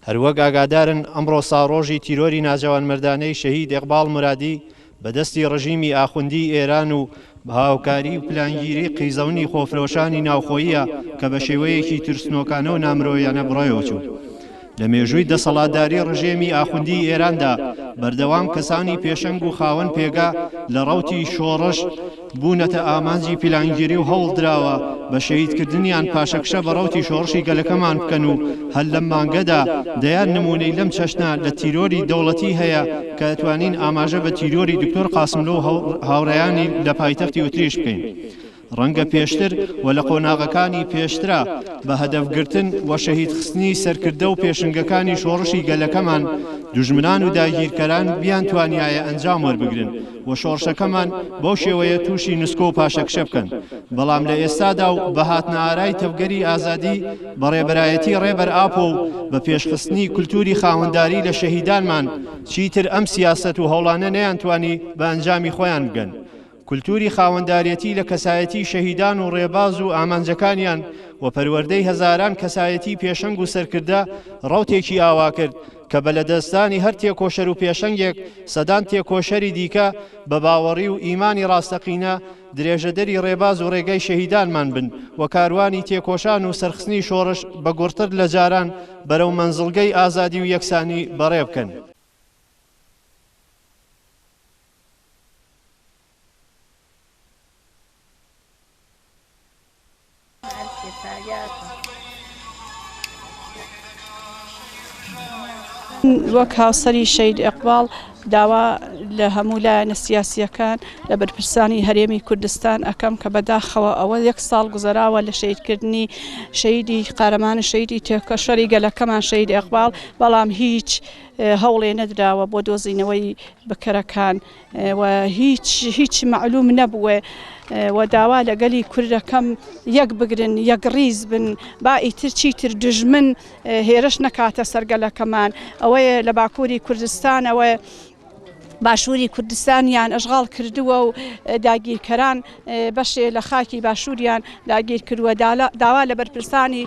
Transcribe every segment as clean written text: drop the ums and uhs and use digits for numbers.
هەروەک ئاگادارن ئەمڕۆ ساڕۆژی تیرۆری ناجوانمەردانەی شەهید ئیقبال مرادی بەدەستی ڕژیمی ئاخوندی ئێران و هاوکاری و پلانگیری قیزەونی خۆفرۆشانی ناوخۆییە کە بە شێوەیەکی ترسنۆکانە و نامرۆیانە بڕێوەچوو. لە مێژووی دەسەڵاتداری ڕژێمی ئاخوندی ئێراندا بەردەوام کەسانی پێشەنگ و خاوەن پێگا لە ڕەوتی شۆڕش بوونەتە ئامانجی پلانگیری و هەوڵ دراوە بە شەهیدکردنیان پاشەکشە بە ڕەوتی شۆڕشی گەلەکەمان بکەن و هەر لەم مانگەدا دەیان نمونەی لەم چەشنە لە تیرۆری دەوڵەتی هەیە کە ئەتوانین ئاماژە بە تیرۆری دکتۆر قاسملۆ و هاوڕێیانی لە پایتەختی وتریش بکەین. ڕەنگە پێشتر و لە قۆناغەکانی پێشترا بە هەدەفگرتن و شەهیدخستنی سەرکردە و پێشنگەکانی شۆڕشی گەلەکەمان دوژمنان و داگیرکەران بیان توانیایە ئەنجام وەربگرن و شۆڕشەکەمان بەو شێوەیە تووشی نوسکۆ و پاشەکشە بکەن. بەڵام لە ئێستادا و بە هاتنەئارای تەوگەری ئازادی بە ڕێبەرایەتی ڕێبەر ئاپۆ و بە پێشخستنی کولتوری خاوەنداری لە شەهیدانمان چیتر ئەم سیاسەت و هەوڵانە نەیانتوانی بە ئەنجامی خۆیان بگەن. کولتوری خاوەنداریەتی لە کەسایەتی شەهیدان و ڕێباز و ئامانجەکانیان و پەروەردەی هەزاران کەسایەتی پێشەنگ و سەرکردە ڕەوتێکی ئاوا کرد کە بە لەدەستانی هەر تێکۆشەر و پێشەنگێک سەدان تێکۆشەری دیکە بە باوەڕی و ئیمانی ڕاستەقینە درێژەدەری ڕێباز و ڕێگەی شەهیدانمان بن و کاروانی تێکۆشان و سەرخستنی شۆڕش بە گورتر لە جاران بەرەو مەنزڵگەی ئازادی و یەکسانی بەڕێ بکەن. وەک هاوسەری شەهید ئیقبال داوا لە هەموو لایەنە سیاسیەکان لە بەرپرسانی هەرێمی کوردستان ئەەکەم کە بەداخەوە ئەوە 1 ساڵ گوزەراوە لە شەهیدکردنی شەهیدی قارەمانی شەهیدی تێکەشەری گەلەکەمان شەهید ئیقبال، بەڵام هیچ هەوڵێ نەدراوە بۆ دۆزینەوەی بکەرەکان و هیچ معلوم نەبووە و داوا لەگەلی کوردەکەم یەک بگرن، یەک ڕیز بن، با ئیتر چیتر دژمن هێرش نەکاتە سەرگەلەکەمان. ئەوەیە لە باکووری کوردستانەوە باشووری کوردستانیان ئەشغاڵ کردووە و داگیرکەران بەشێ لە خاکی باشووریان داگیر کردووە. داوا لە بەرپرسانی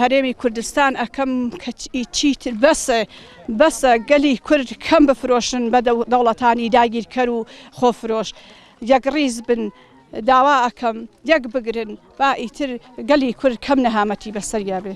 هەرێمی کوردستان ئەەکەم کە چیتر بەسە گەلی کورد کەم بفرۆشن بە دەوڵەتانی داگیرکەر و خۆفرۆش. یەک ڕیز بن، داوا ئەەکەم یەک بگرن، با ئیتر گەلی کورد کەم نەهامەتی بەسەریا بێ.